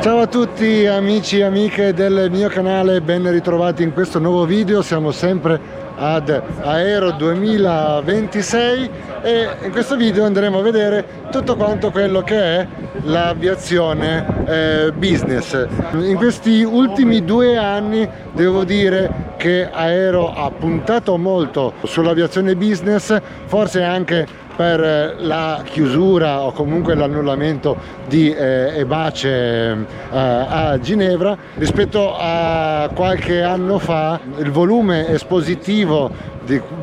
Ciao a tutti amici e amiche del mio canale, ben ritrovati in questo nuovo video. Siamo sempre ad Aero 2026 e in questo video andremo a vedere tutto quanto quello che è l'aviazione business. In questi ultimi 2 anni devo dire che Aero ha puntato molto sull'aviazione business, forse anche per la chiusura o comunque l'annullamento di Ebace a Ginevra. Rispetto a qualche anno fa il volume espositivo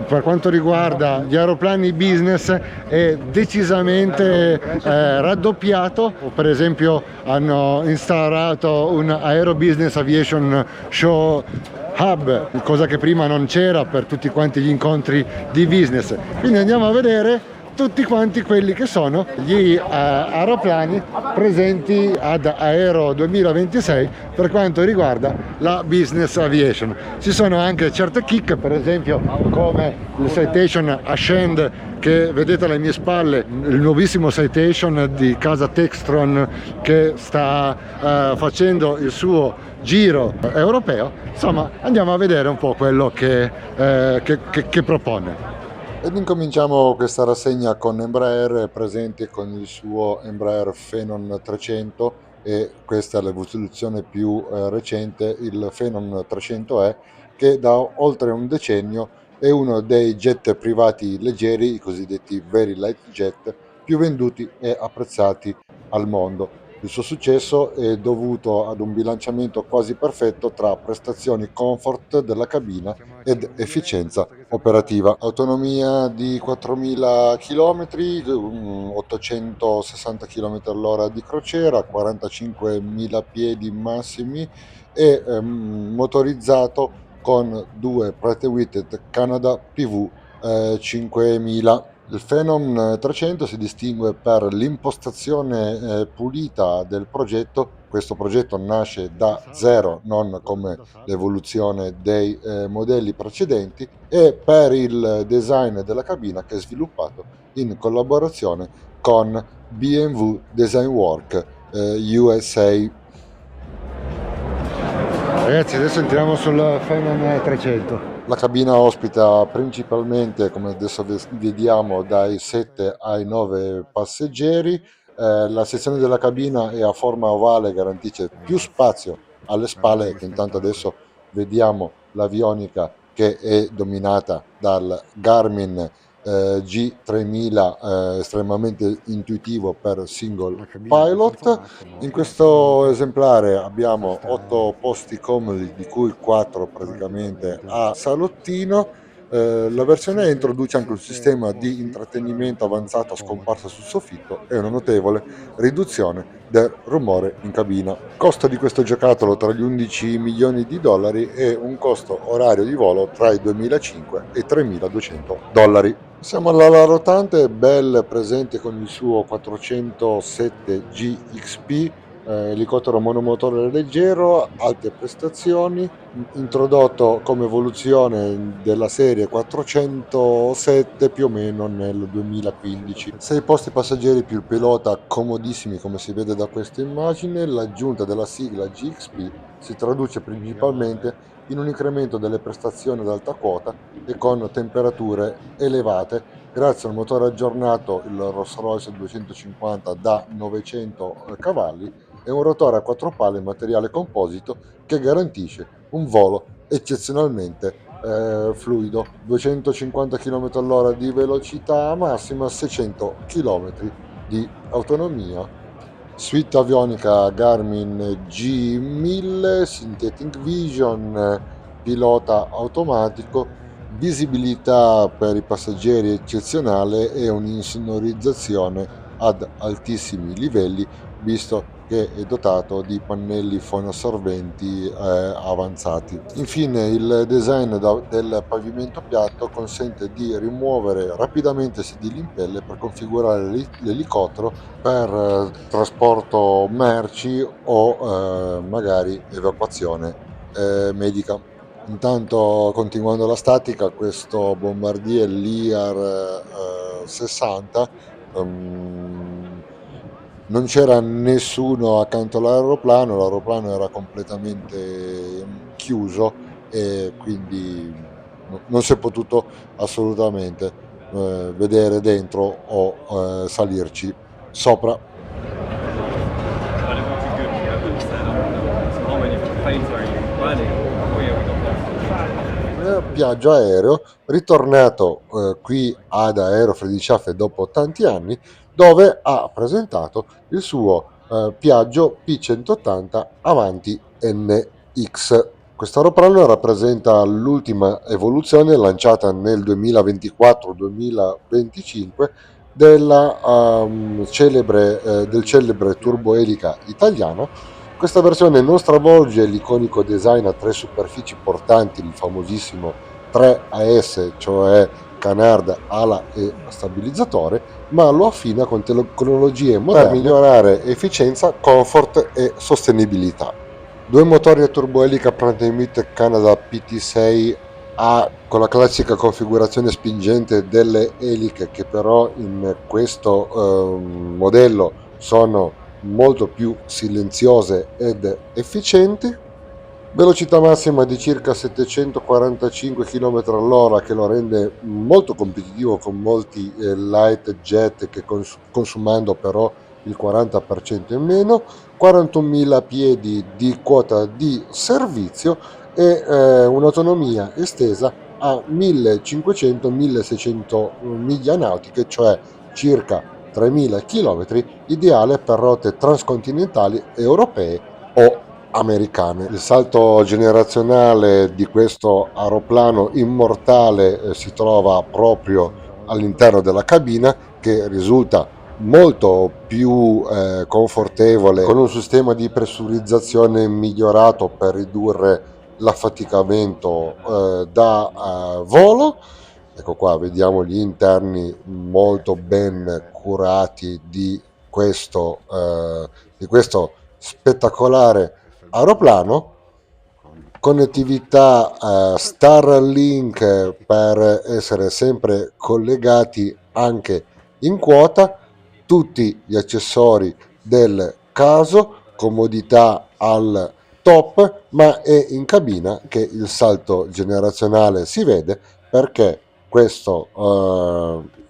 per quanto riguarda gli aeroplani business è decisamente raddoppiato. Per esempio hanno instaurato un Aero Business Aviation Show Hub, cosa che prima non c'era per tutti quanti gli incontri di business. Quindi andiamo a vedere tutti quanti quelli che sono gli aeroplani presenti ad Aero 2026 per quanto riguarda la business aviation. Ci sono anche certe chicche, per esempio come il Citation Ascend che vedete alle mie spalle, il nuovissimo Citation di casa Textron che sta facendo il suo giro europeo. Insomma, andiamo a vedere un po' quello che propone. Ed incominciamo questa rassegna con Embraer, presente con il suo Embraer Phenom 300, e questa è l'evoluzione più recente, il Phenom 300E, che da oltre un decennio è uno dei jet privati leggeri, i cosiddetti very light jet, più venduti e apprezzati al mondo. Il suo successo è dovuto ad un bilanciamento quasi perfetto tra prestazioni comfort della cabina ed efficienza operativa. Autonomia di 4.000 km, 860 km all'ora di crociera, 45.000 piedi massimi e motorizzato con 2 Pratt & Whitney Canada PV 5000. Il Phenom 300 si distingue per l'impostazione pulita del progetto. Questo progetto nasce da zero, non come l'evoluzione dei modelli precedenti, e per il design della cabina che è sviluppato in collaborazione con BMW Design Work USA. Ragazzi, adesso entriamo sul Phenom 300. La cabina ospita principalmente, come adesso vediamo, dai 7 ai 9 passeggeri. La sezione della cabina è a forma ovale, garantisce più spazio alle spalle, che intanto adesso vediamo l'avionica che è dominata dal Garmin G3000, estremamente intuitivo per single pilot. In questo esemplare abbiamo 8 posti comodi, di cui 4 praticamente a salottino. La versione introduce anche un sistema di intrattenimento avanzato a scomparsa sul soffitto e una notevole riduzione del rumore in cabina. Costo di questo giocattolo tra gli 11 milioni di dollari e un costo orario di volo tra i 2.500 e 3.200 dollari. Siamo all'ala rotante, Bell presente con il suo 407 GXP, elicottero monomotore leggero, alte prestazioni, introdotto come evoluzione della serie 407 più o meno nel 2015. 6 posti passeggeri più il pilota comodissimi, come si vede da questa immagine. L'aggiunta della sigla GXP si traduce principalmente in un incremento delle prestazioni ad alta quota e con temperature elevate grazie al motore aggiornato, il Rolls-Royce 250 da 900 cavalli, e un rotore a 4 pale in materiale composito che garantisce un volo eccezionalmente fluido. 250 km all'ora di velocità massima, 600 km di autonomia. Suite avionica Garmin G1000, Synthetic Vision, pilota automatico, visibilità per i passeggeri eccezionale e un'insonorizzazione ad altissimi livelli, visto che è dotato di pannelli fonoassorbenti avanzati. Infine il design del pavimento piatto consente di rimuovere rapidamente sedili in pelle per configurare l'elicottero per trasporto merci o magari evacuazione medica. Intanto, continuando la statica, questo bombardier Lear 60, non c'era nessuno accanto l'aeroplano era completamente chiuso e quindi non si è potuto assolutamente vedere dentro o salirci sopra. But it was a good cabin setup. So how many planes are you planning? Oh yeah, we don't know. Viaggio aereo, ritornato qui ad Aerofrediciafe dopo tanti anni, dove ha presentato il suo Piaggio P180 Avanti NX. Questo aeroplano rappresenta l'ultima evoluzione lanciata nel 2024-2025 del celebre turboelica italiano. Questa versione non stravolge l'iconico design a tre superfici portanti, il famosissimo 3AS, cioè canard, ala e stabilizzatore, ma lo affina con tecnologie moderne per migliorare efficienza, comfort e sostenibilità. Due motori a turboelica Pratt & Whitney Canada PT6A con la classica configurazione spingente delle eliche, che però in questo modello sono molto più silenziose ed efficienti. Velocità massima di circa 745 km all'ora, che lo rende molto competitivo con molti light jet che consumando però il 40% in meno, 41.000 piedi di quota di servizio e un'autonomia estesa a 1500-1600 miglia nautiche, cioè circa 3.000 km, ideale per rotte transcontinentali europee o americane. Il salto generazionale di questo aeroplano immortale si trova proprio all'interno della cabina, che risulta molto più confortevole, con un sistema di pressurizzazione migliorato per ridurre l'affaticamento da volo. Ecco qua, vediamo gli interni molto ben curati di questo spettacolare aeroplano. Connettività Starlink per essere sempre collegati anche in quota, tutti gli accessori del caso, comodità al top, ma è in cabina che il salto generazionale si vede, perché questo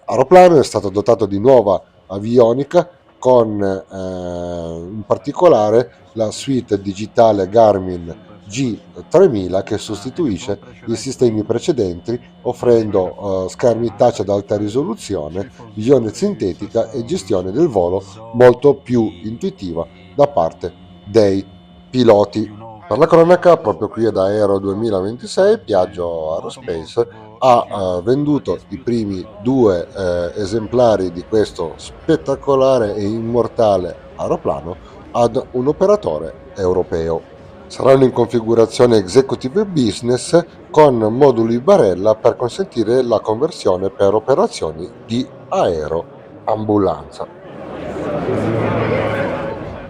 aeroplano è stato dotato di nuova avionica con in particolare la suite digitale Garmin G3000, che sostituisce i sistemi precedenti, offrendo schermi touch ad alta risoluzione, visione sintetica e gestione del volo molto più intuitiva da parte dei piloti. Per la cronaca, proprio qui ad Aero 2026, Piaggio Aerospace ha venduto i primi due esemplari di questo spettacolare e immortale aeroplano ad un operatore europeo. Saranno in configurazione Executive Business con moduli barella per consentire la conversione per operazioni di aeroambulanza.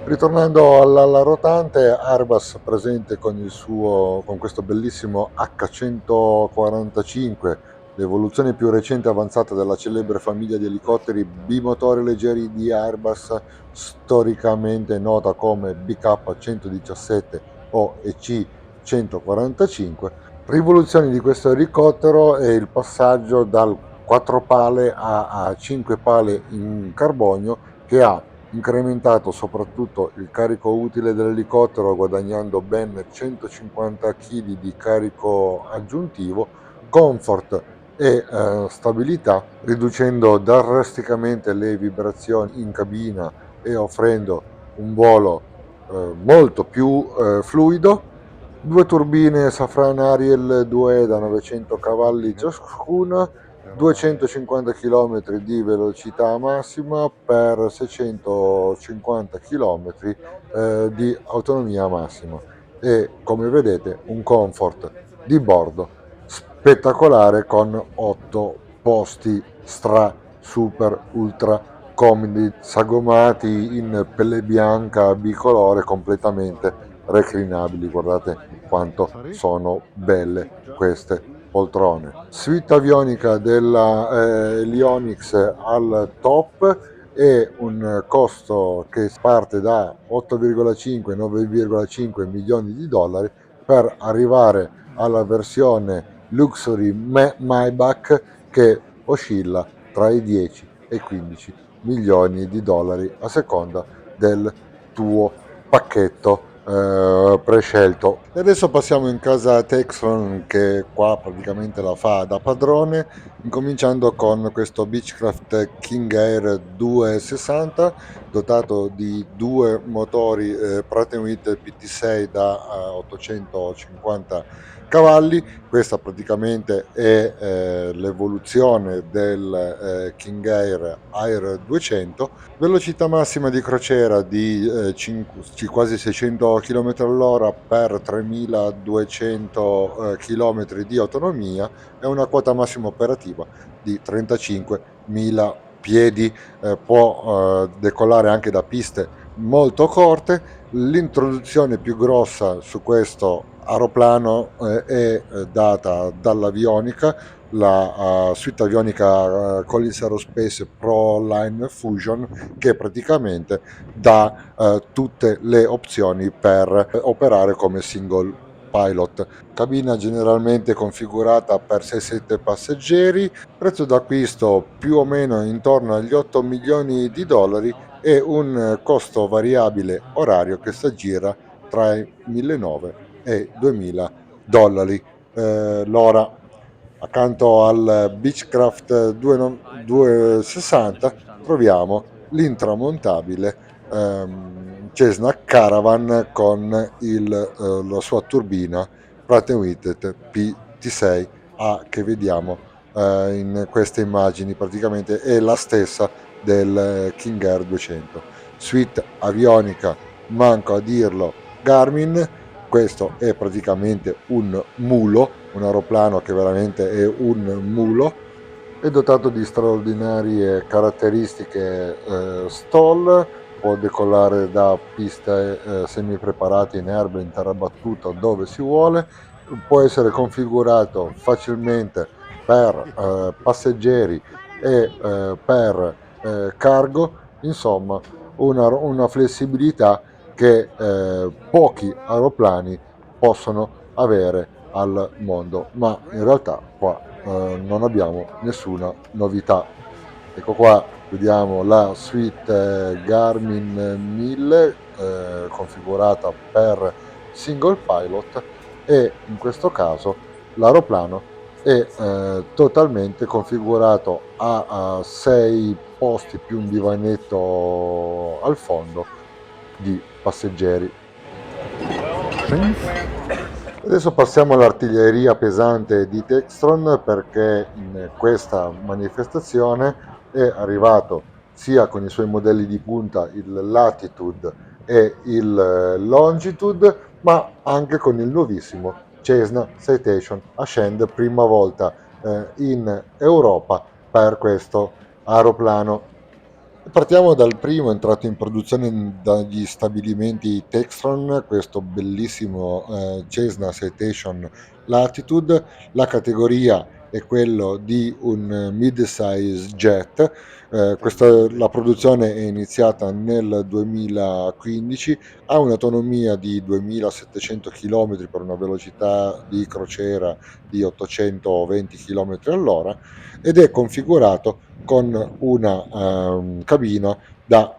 Ritornando alla rotante, Airbus presente con questo bellissimo H145, l'evoluzione più recente e avanzata della celebre famiglia di elicotteri bimotori leggeri di Airbus, storicamente nota come BK117 o EC145. Rivoluzione di questo elicottero è il passaggio dal 4 pale a 5 pale in carbonio, che ha incrementato soprattutto il carico utile dell'elicottero, guadagnando ben 150 kg di carico aggiuntivo, comfort e stabilità, riducendo drasticamente le vibrazioni in cabina e offrendo un volo molto più fluido. Due turbine Safran Ariel 2 da 900 cavalli ciascuna, 250 km di velocità massima per 650 km di autonomia massima e, come vedete, un comfort di bordo spettacolare con 8 posti stra super ultra comodi, sagomati in pelle bianca bicolore, completamente reclinabili. Guardate quanto sono belle queste poltrone. Suite avionica della Lyonix al top e un costo che parte da 8,5-9,5 milioni di dollari per arrivare alla versione Luxury Maybach, che oscilla tra i 10 e i 15 milioni di dollari a seconda del tuo pacchetto prescelto. E adesso passiamo in casa Textron, che qua praticamente la fa da padrone, incominciando con questo Beechcraft King Air 260 dotato di due motori Pratt Whitney PT6 da 850 cavalli. Questa praticamente è l'evoluzione del King Air 200, velocità massima di crociera di quasi 600 km all'ora per 3200 km di autonomia e una quota massima operativa di 35.000 piedi. Può decollare anche da piste molto corte. L'introduzione più grossa su questo aeroplano è data dall'avionica, la suite avionica Collins Aerospace Pro Line Fusion, che praticamente dà tutte le opzioni per operare come single pilot. Cabina generalmente configurata per 6-7 passeggeri, prezzo d'acquisto più o meno intorno agli 8 milioni di dollari e un costo variabile orario che si aggira tra i 1.900 e 2.000 dollari l'ora. Accanto al Beechcraft 260 troviamo l'intramontabile Cessna Caravan con la sua turbina Pratt Whitney PT6A che vediamo in queste immagini. Praticamente è la stessa del King Air 200. Suite avionica, manco a dirlo, Garmin. Questo è praticamente un mulo, un aeroplano che veramente è un mulo, è dotato di straordinarie caratteristiche stall, può decollare da piste semi preparate in erba, in terra battuta, dove si vuole, può essere configurato facilmente per passeggeri e per cargo, insomma una flessibilità che pochi aeroplani possono avere al mondo, ma in realtà qua non abbiamo nessuna novità. Ecco qua, vediamo la suite Garmin 1000 configurata per single pilot e in questo caso l'aeroplano è totalmente configurato a 6 posti più un divanetto al fondo di passeggeri. Adesso passiamo all'artiglieria pesante di Textron, perché in questa manifestazione è arrivato sia con i suoi modelli di punta il Latitude e il Longitude, ma anche con il nuovissimo Cessna Citation Ascend, prima volta in Europa per questo aeroplano. Partiamo dal primo entrato in produzione dagli stabilimenti Textron, questo bellissimo Cessna Citation Latitude. La categoria è quello di un mid-size jet. La produzione è iniziata nel 2015, ha un'autonomia di 2700 km per una velocità di crociera di 820 km all'ora ed è configurato con una cabina da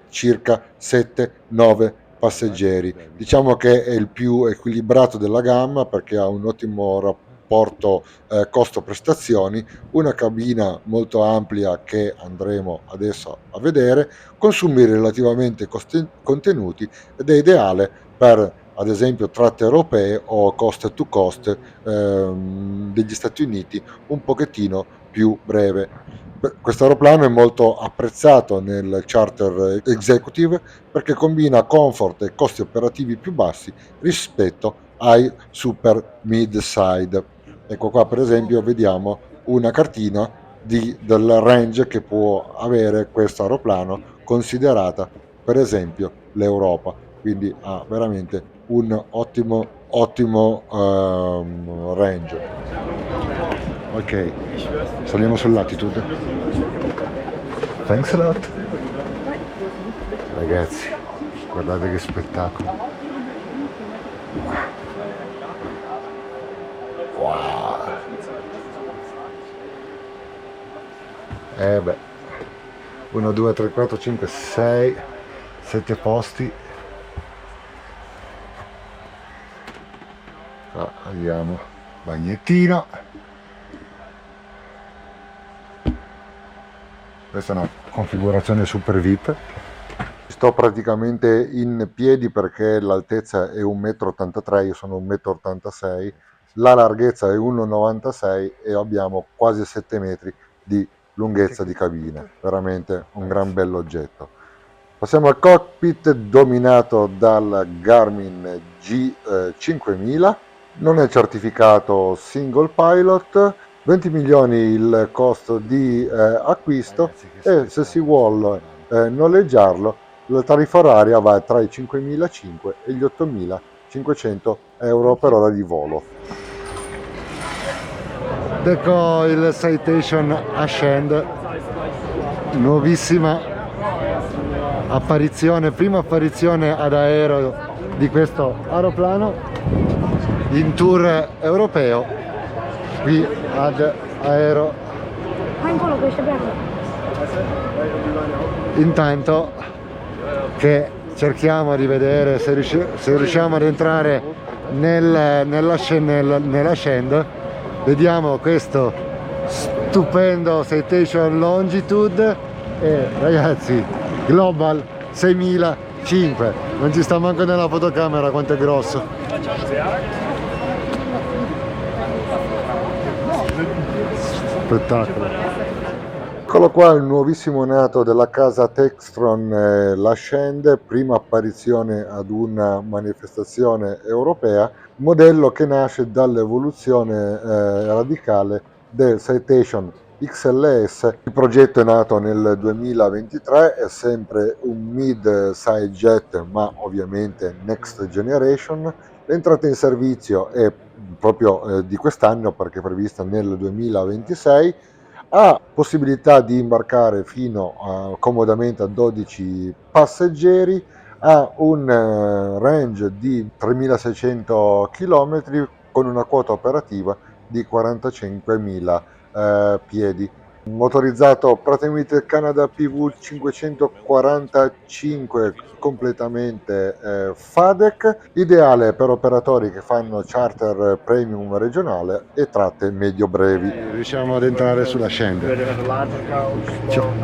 circa 7-9 passeggeri. Diciamo che è il più equilibrato della gamma perché ha un ottimo rapporto costo-prestazioni, una cabina molto amplia che andremo adesso a vedere, consumi relativamente contenuti ed è ideale per ad esempio tratte europee o coast to coast degli Stati Uniti un pochettino più breve. Questo aeroplano è molto apprezzato nel charter executive perché combina comfort e costi operativi più bassi rispetto ai super mid-side. Ecco qua per esempio vediamo una cartina del range che può avere questo aeroplano, considerata per esempio l'Europa, quindi ha veramente un ottimo range. Ok, saliamo sull'altitude. Thanks a lot. Ragazzi, guardate che spettacolo. Wow. Beh, 1, 2, 3, 4, 5, 6, 7 posti. Andiamo, bagnettino. Questa è una configurazione super VIP. Sto praticamente in piedi perché l'altezza è 1,83 m, io sono 1,86 m, la larghezza è 1,96 m e abbiamo quasi 7 metri di lunghezza di cabina, veramente un gran bell'oggetto. Passiamo al cockpit dominato dal Garmin G5000, non è certificato single pilot, 20 milioni il costo di acquisto e se si vuole noleggiarlo la tariffa oraria va tra i 5.500 e gli 8.500 euro per ora di volo. Ecco il Citation Ascend, nuovissima apparizione, prima apparizione ad aereo di questo aeroplano in tour europeo qui ad Aero. Intanto che cerchiamo di vedere se riusciamo ad entrare nell'Ascend, vediamo questo stupendo Citation Longitude e ragazzi Global 6005, non ci sta manco nella fotocamera quanto è grosso. Spettacolo. Eccolo qua il nuovissimo nato della casa Textron, l'Ascend, prima apparizione ad una manifestazione europea, modello che nasce dall'evoluzione radicale del Citation XLS. Il progetto è nato nel 2023, è sempre un mid-size jet ma ovviamente next generation. L'entrata in servizio è proprio di quest'anno perché è prevista nel 2026. Ha possibilità di imbarcare fino comodamente a 12 passeggeri, ha un range di 3600 km con una quota operativa di 45.000 piedi. Motorizzato Pratt & Whitney Canada PV 545 completamente FADEC, ideale per operatori che fanno charter premium regionale e tratte medio brevi. Riusciamo ad entrare sulla Ascend.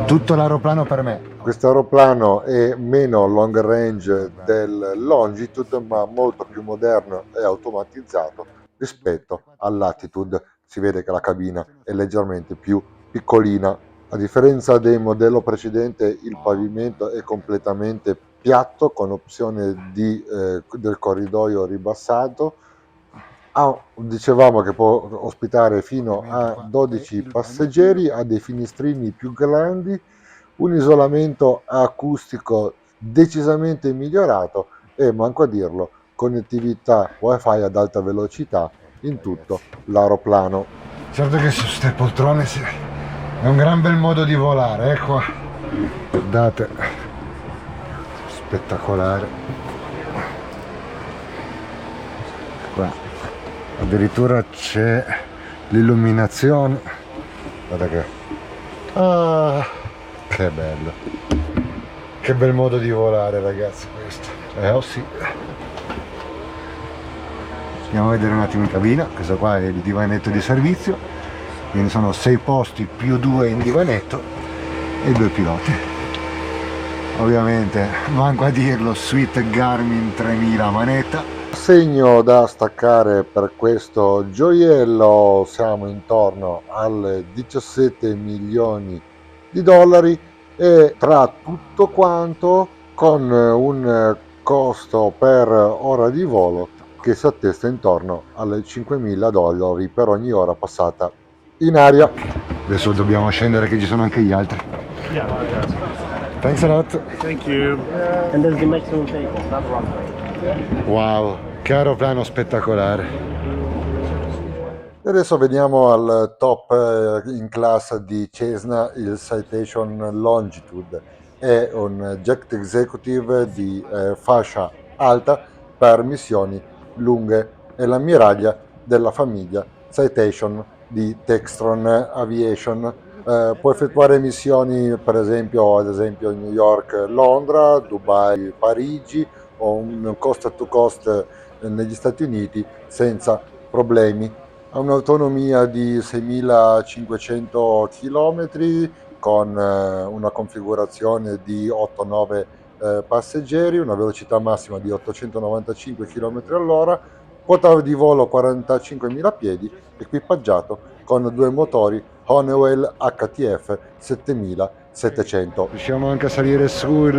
Tutto l'aeroplano per me. Questo aeroplano è meno long range del Longitude ma molto più moderno e automatizzato rispetto al Latitude. Si vede che la cabina è leggermente più piccolina. A differenza del modello precedente, il pavimento è completamente piatto con opzione del corridoio ribassato. Dicevamo che può ospitare fino a 12 passeggeri, ha dei finestrini più grandi, un isolamento acustico decisamente migliorato e, manco a dirlo, connettività wifi ad alta velocità in tutto l'aeroplano. Certo che su queste poltrone è un gran bel modo di volare, ecco, guardate, spettacolare. Qua addirittura c'è l'illuminazione, guarda che bello, che bel modo di volare ragazzi questo, oh sì. Andiamo a vedere un attimo in cabina. Questo qua è il divanetto di servizio, quindi sono 6 posti più 2 in divanetto e 2 piloti. Ovviamente manco a dirlo, suite Garmin 3000 manetta, Segno da staccare per questo gioiello, siamo intorno alle 17 milioni di dollari e tra tutto quanto con un costo per ora di volo che si attesta intorno alle 5.000 dollari per ogni ora passata in aria. Adesso dobbiamo scendere che ci sono anche gli altri. Thanks a lot. Thank you. And there's the maximum takeoff, not runway. Wow, che aeroplano spettacolare. E adesso veniamo al top in class di Cessna, il Citation Longitude. È un jet executive di fascia alta per missioni lunghe. È l'ammiraglia della famiglia Citation di Textron Aviation. Può effettuare missioni per esempio, ad esempio New York, Londra, Dubai, Parigi o un coast to coast negli Stati Uniti senza problemi. Ha un'autonomia di 6.500 km con una configurazione di 8-9 passeggeri, una velocità massima di 895 km all'ora, quota di volo 45.000 piedi, equipaggiato con due motori Honeywell HTF 7700. Riusciamo anche a salire sul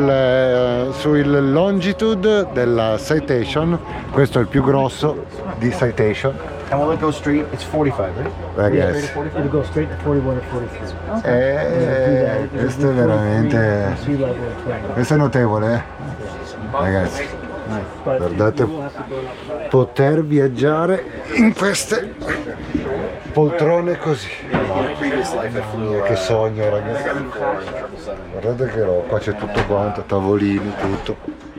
Longitude della Citation, questo è il più grosso di Citation. And will it go straight? It's 45, right? Ragazzi, It'll go straight to 41 or 43. questo è veramente, Sea level of 20. questo è notevole, ragazzi. Guardate, poter viaggiare in queste poltrone così. Che sogno, ragazzi. Guardate che roba, qua c'è tutto quanto, tavolini, tutto.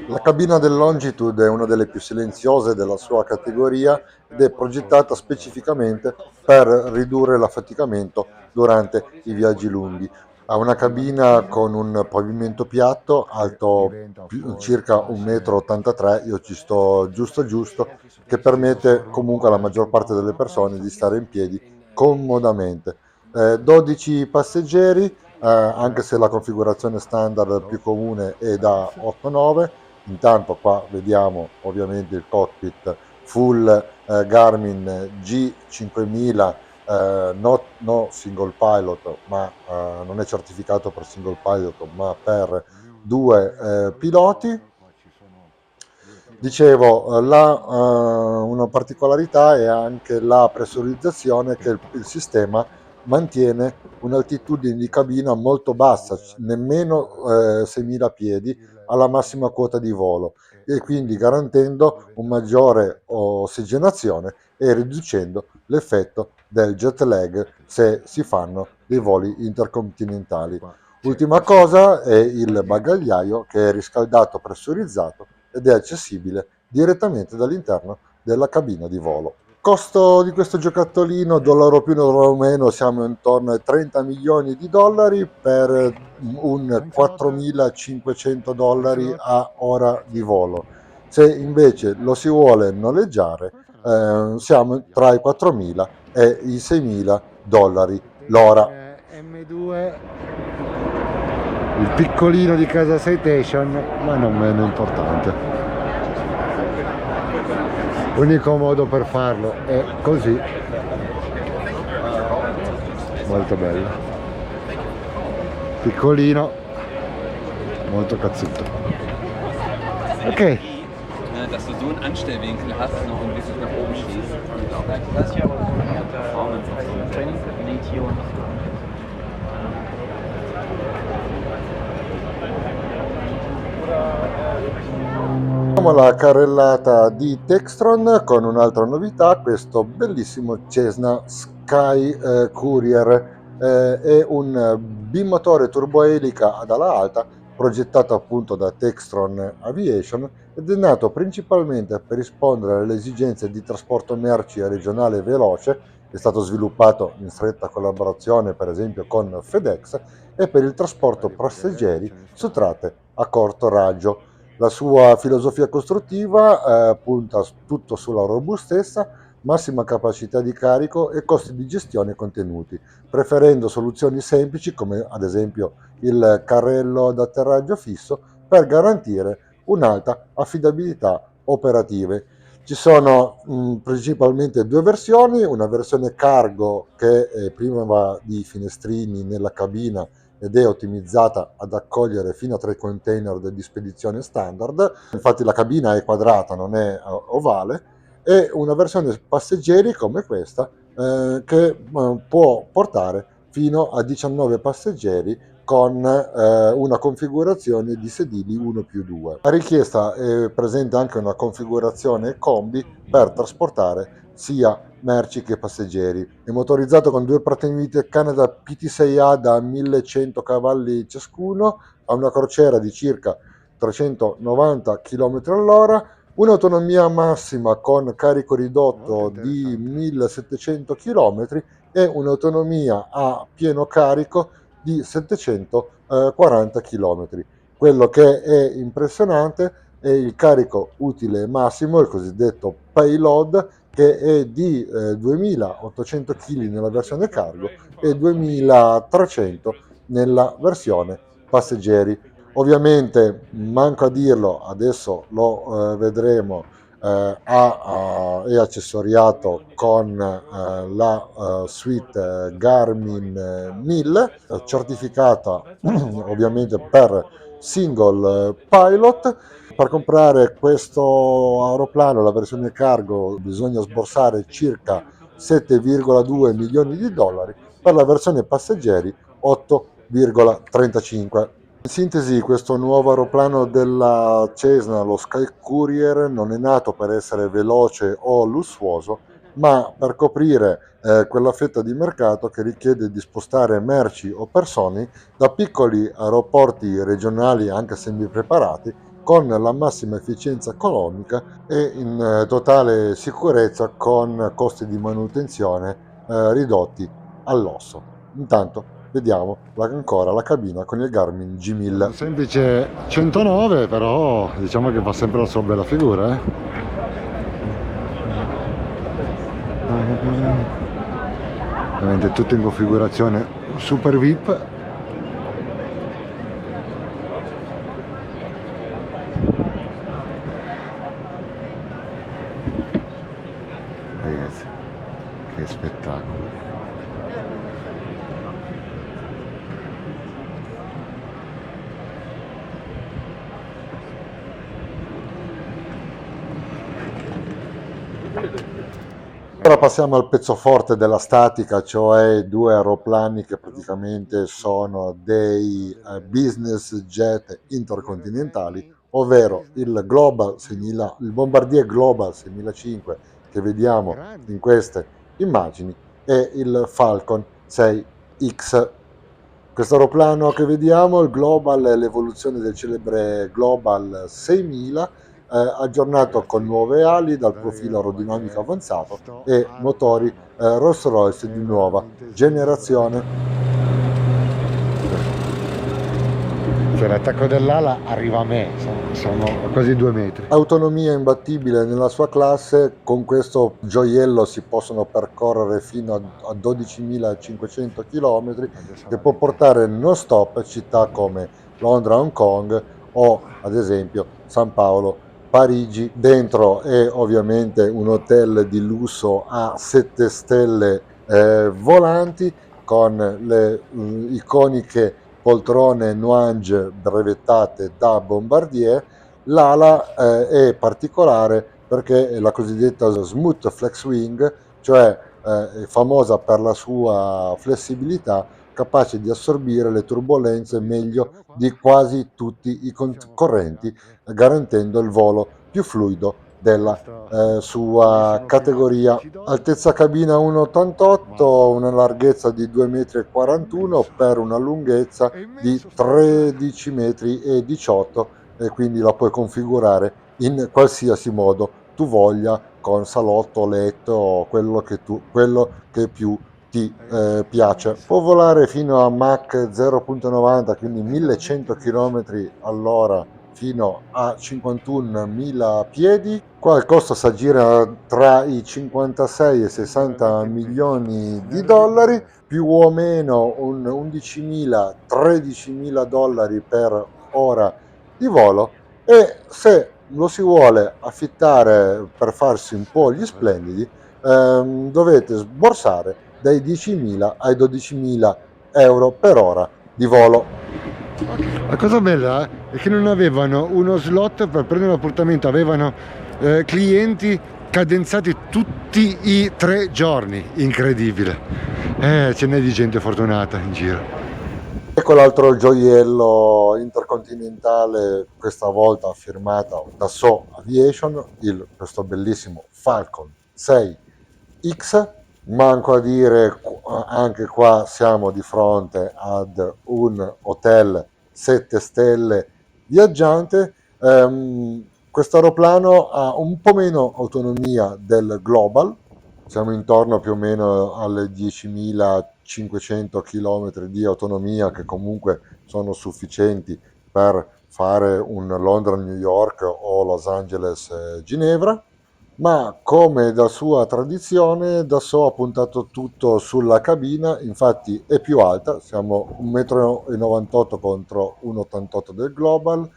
La cabina del Longitude è una delle più silenziose della sua categoria ed è progettata specificamente per ridurre l'affaticamento durante i viaggi lunghi. Ha una cabina con un pavimento piatto, alto circa 1,83 m, io ci sto giusto, che permette comunque alla maggior parte delle persone di stare in piedi comodamente. 12 passeggeri, anche se la configurazione standard più comune è da 8-9. Intanto qua vediamo ovviamente il cockpit full Garmin G5000, no single pilot, ma non è certificato per single pilot, ma per due piloti. Dicevo, una particolarità è anche la pressurizzazione, che il sistema mantiene un'altitudine di cabina molto bassa, nemmeno 6.000 piedi alla massima quota di volo, e quindi garantendo un maggiore ossigenazione e riducendo l'effetto del jet lag se si fanno dei voli intercontinentali. Ultima cosa è il bagagliaio, che è riscaldato, pressurizzato ed è accessibile direttamente dall'interno della cabina di volo. Costo di questo giocattolino, dollaro più dollaro meno, siamo intorno ai 30 milioni di dollari per un 4.500 dollari a ora di volo. Se invece lo si vuole noleggiare, siamo tra i 4.000 e i 6.000 dollari l'ora. M2, il piccolino di casa Citation, ma non meno importante. L'unico modo per farlo è così. Molto bello, piccolino, molto cazzuto. Ok, Dass du so einen Anstellwinkel hast noch und wirklich nach oben schießt. Last year I was working at the training in ATO. facciamo la carrellata di Textron con un'altra novità, questo bellissimo Cessna Sky Courier. È un bimotore turboelica ad ala alta progettato appunto da Textron Aviation ed è nato principalmente per rispondere alle esigenze di trasporto merci regionale veloce. È stato sviluppato in stretta collaborazione per esempio con FedEx e per il trasporto passeggeri su tratte a corto raggio. La sua filosofia costruttiva punta tutto sulla robustezza, massima capacità di carico e costi di gestione contenuti, preferendo soluzioni semplici come ad esempio il carrello ad atterraggio fisso per garantire un'alta affidabilità operative. Ci sono principalmente due versioni, una versione cargo che è priva di finestrini nella cabina ed è ottimizzata ad accogliere fino a 3 container di spedizione standard, infatti la cabina è quadrata, non è ovale, e una versione passeggeri come questa che può portare fino a 19 passeggeri con una configurazione di sedili 1 più 2. A richiesta è presente anche una configurazione combi per trasportare sia merci che passeggeri. È motorizzato con due pratinvite Canada PT6A da 1100 cavalli ciascuno, ha una crociera di circa 390 km all'ora, un'autonomia massima con carico ridotto di 1700 km e un'autonomia a pieno carico di 740 km. Quello che è impressionante è il carico utile massimo, il cosiddetto payload, che è di 2800 kg nella versione cargo e 2300 nella versione passeggeri. Ovviamente, manco a dirlo, adesso lo vedremo, è accessoriato con la suite Garmin 1000, certificata ovviamente per single pilot. Per comprare questo aeroplano, la versione cargo, bisogna sborsare circa 7,2 milioni di dollari, per la versione passeggeri 8,35. In sintesi, questo nuovo aeroplano della Cessna, lo Sky Courier, non è nato per essere veloce o lussuoso, ma per coprire quella fetta di mercato che richiede di spostare merci o persone da piccoli aeroporti regionali anche semi-preparati, con la massima efficienza economica e in totale sicurezza, con costi di manutenzione ridotti all'osso. Intanto vediamo ancora la cabina con il Garmin G1000. Un semplice 109, però diciamo che fa sempre la sua bella figura, Ovviamente tutto in configurazione super VIP. Ragazzi, che spettacolo. Ora passiamo al pezzo forte della statica, cioè due aeroplani che praticamente sono dei business jet intercontinentali, ovvero il Bombardier Global 6005 che vediamo in queste immagini e il Falcon 6X. Questo aeroplano che vediamo, il Global, è l'evoluzione del celebre Global 6000, aggiornato con nuove ali dal profilo aerodinamico avanzato e motori Rolls-Royce di nuova generazione. Cioè, l'attacco dell'ala arriva a me, sono quasi 2 metri. Autonomia imbattibile nella sua classe, con questo gioiello si possono percorrere fino a 12.500 km, che può portare non stop città come Londra, Hong Kong o ad esempio San Paolo, Parigi. Dentro è ovviamente un hotel di lusso a 7 stelle volanti, con le iconiche poltrone Nuange brevettate da Bombardier. L'ala è particolare perché è la cosiddetta Smooth Flex Wing, cioè è famosa per la sua flessibilità, capace di assorbire le turbolenze meglio di quasi tutti i concorrenti, garantendo il volo più fluido della sua categoria. Altezza cabina 1,88, una larghezza di 2,41 m per una lunghezza di 13,18 m, e quindi la puoi configurare in qualsiasi modo tu voglia, con salotto, letto, quello che più ti piace. Può volare fino a Mach 0.90, quindi 1100 km all'ora, fino a 51.000 piedi. Qua il costo si aggira tra i 56 e 60 milioni di dollari, più o meno un 11.000-13.000 dollari per ora di volo. E se lo si vuole affittare per farsi un po' gli splendidi, dovete sborsare dai 10.000 ai 12.000 euro per ora di volo. La cosa bella è che non avevano uno slot per prendere l'appuntamento, avevano clienti cadenzati tutti i 3 giorni, incredibile. Ce n'è di gente fortunata in giro. Ecco l'altro gioiello intercontinentale, questa volta firmato da So Aviation, questo bellissimo Falcon 6X. Manco a dire, anche qua siamo di fronte ad un hotel 7 stelle viaggiante. Questo aeroplano ha un po' meno autonomia del Global, siamo intorno più o meno alle 10.500 km di autonomia, che comunque sono sufficienti per fare un Londra-New York o Los Angeles-Ginevra, ma come da sua tradizione Dassault ha puntato tutto sulla cabina, infatti è più alta, siamo 1,98 m contro 1,88 m del Global,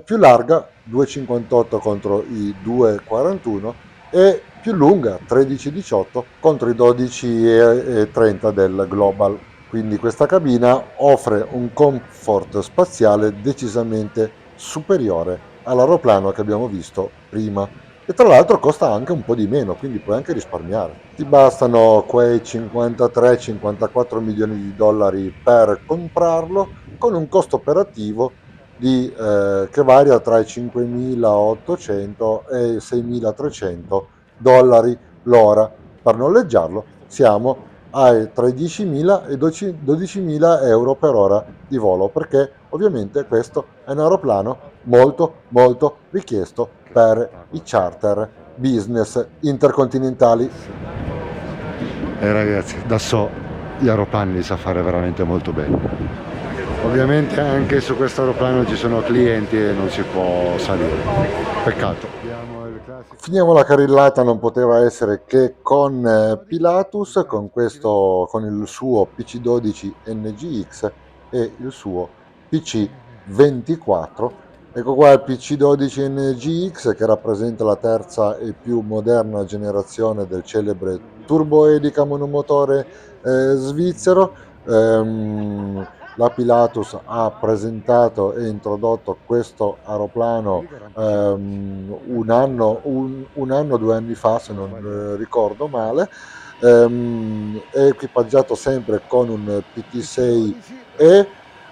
più larga, 2,58 contro i 2,41, e più lunga, 13,18 contro i 12,30 del Global. Quindi questa cabina offre un comfort spaziale decisamente superiore all'aeroplano che abbiamo visto prima. E tra l'altro costa anche un po' di meno, quindi puoi anche risparmiare. Ti bastano quei 53-54 milioni di dollari per comprarlo, con un costo operativo che varia tra i 5.800 e i 6.300 dollari l'ora. Per noleggiarlo siamo tra i 10.000 e i 12.000 euro per ora di volo, perché ovviamente questo è un aeroplano molto molto richiesto per i charter business intercontinentali. Ragazzi, da so gli aeroplani li sa fare veramente molto bene. Ovviamente anche su questo aeroplano ci sono clienti e non si può salire, peccato. Finiamo la carrellata, non poteva essere che con Pilatus, con il suo PC12 NGX e il suo PC24. Ecco qua il PC12 NGX, che rappresenta la terza e più moderna generazione del celebre turboelica monomotore svizzero. La Pilatus ha presentato e introdotto questo aeroplano un anno, 2 anni fa, se non ricordo male. È equipaggiato sempre con un PT6E,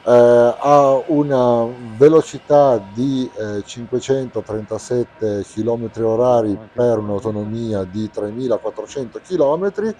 ha una velocità di 537 km orari per un'autonomia di 3.400 km,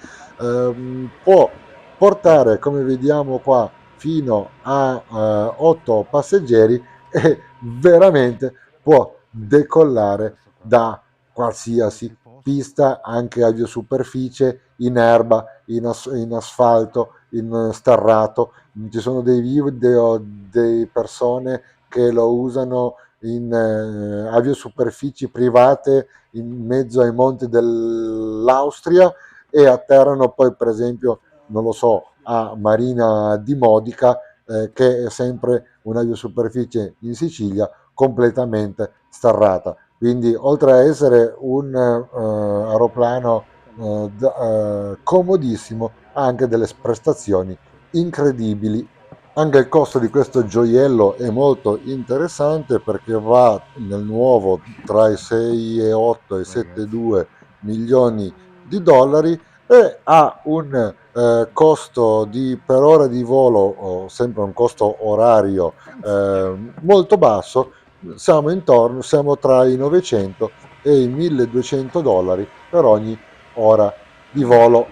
può portare, come vediamo qua, fino a 8 passeggeri, e veramente può decollare da qualsiasi pista, anche a superficie, in erba, in asfalto, in sterrato. Ci sono dei video di persone che lo usano in aviosuperfici private in mezzo ai monti dell'Austria, e atterrano poi, per esempio, non lo so, a Marina di Modica, che è sempre un'aviosuperficie in Sicilia completamente sterrata. Quindi, oltre a essere un aeroplano comodissimo, ha anche delle prestazioni incredibili. Anche il costo di questo gioiello è molto interessante, perché va nel nuovo tra i 6,8 e i 7,2 milioni di dollari, e ha un costo per ora di volo, sempre un costo orario molto basso. Siamo tra i 900 e i 1.200 dollari per ogni ora di volo.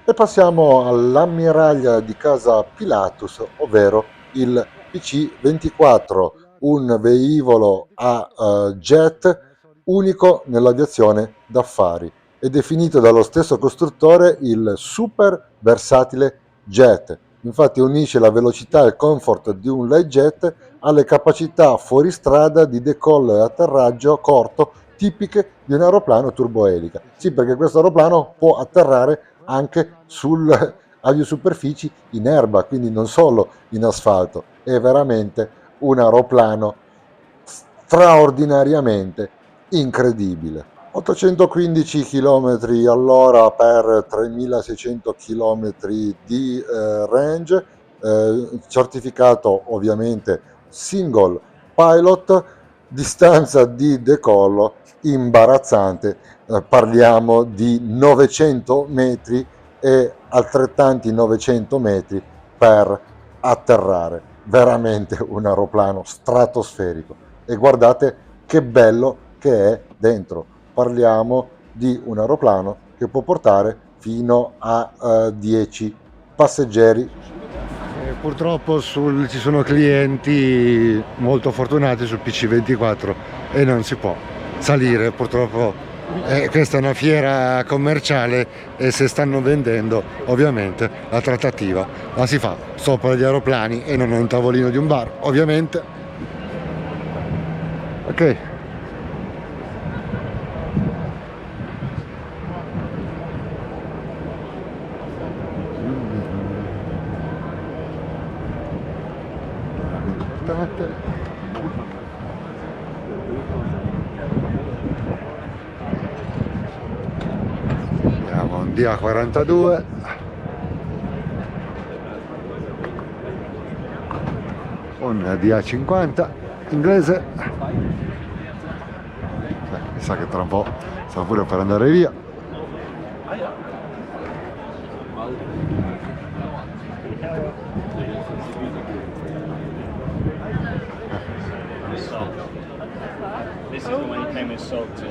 E passiamo all'ammiraglia di casa Pilatus, ovvero il PC24, un velivolo a jet unico nell'aviazione d'affari, è definito dallo stesso costruttore il super versatile jet. Infatti unisce la velocità e il comfort di un light jet alle capacità fuoristrada di decollo e atterraggio corto tipiche di un aeroplano turboelica. Sì, perché questo aeroplano può atterrare anche sulle aviosuperfici in erba, quindi non solo in asfalto. È veramente un aeroplano straordinariamente incredibile. 815 km all'ora per 3600 km di range, certificato ovviamente single pilot, distanza di decollo imbarazzante, parliamo di 900 metri e altrettanti 900 metri per atterrare, veramente un aeroplano stratosferico. E guardate che bello che è dentro, parliamo di un aeroplano che può portare fino a 10 passeggeri. Purtroppo ci sono clienti molto fortunati sul PC24 e non si può salire, purtroppo questa è una fiera commerciale e se stanno vendendo ovviamente la trattativa la si fa sopra gli aeroplani e non a un tavolino di un bar, ovviamente. Ok. Andiamo un DA42, un DA50 inglese, mi sa che tra un po' sta pure per andare via. This is when he came in salt to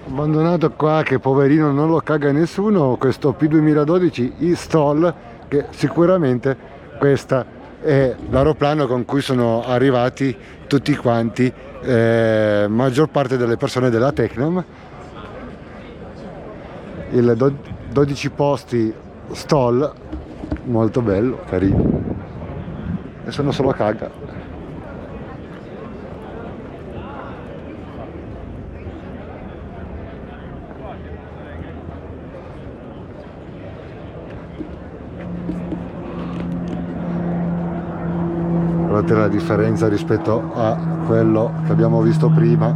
Abbandonato qua che poverino non lo caga nessuno, questo P2012 e-Stall, che sicuramente questa è l'aeroplano con cui sono arrivati tutti quanti, maggior parte delle persone della Tecnom. Il 12 posti Stall, molto bello, carino, e sono solo caga. Guardate la differenza rispetto a quello che abbiamo visto prima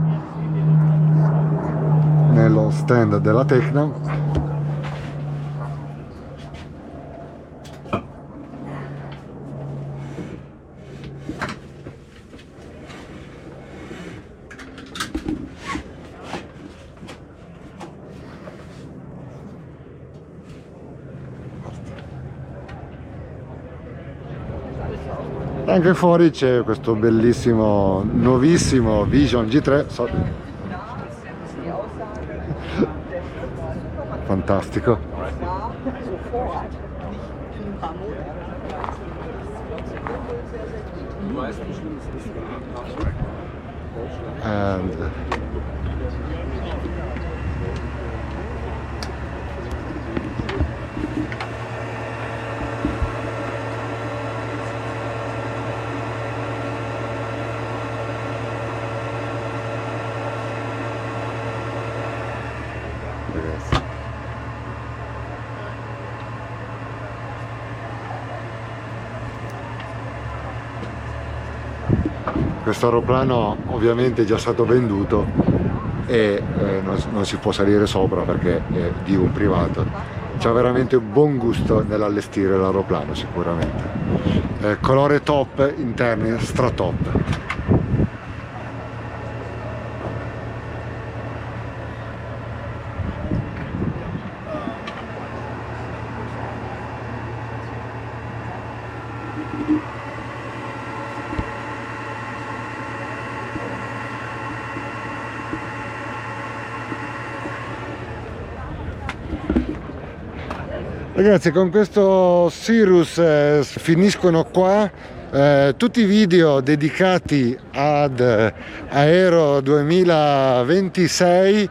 nello stand della Tecnom. Anche fuori c'è questo bellissimo, nuovissimo Vision G3, fantastico. And questo aeroplano ovviamente è già stato venduto e non si può salire sopra perché è di un privato. C'ha veramente un buon gusto nell'allestire l'aeroplano, sicuramente. Colore top, interni stratop. Ragazzi, con questo Cirrus finiscono qua tutti i video dedicati ad Aero 2026.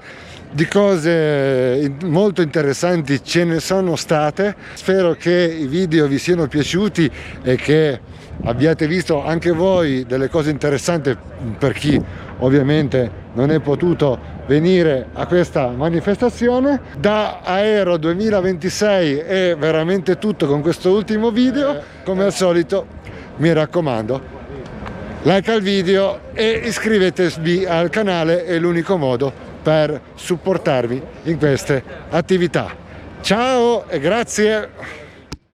Di cose molto interessanti ce ne sono state. Spero che i video vi siano piaciuti e che abbiate visto anche voi delle cose interessanti per chi ovviamente non è potuto venire a questa manifestazione. Da Aero 2026 è veramente tutto con questo ultimo video. Come al solito, mi raccomando, like al video e iscrivetevi al canale, è l'unico modo per supportarvi in queste attività. Ciao e grazie!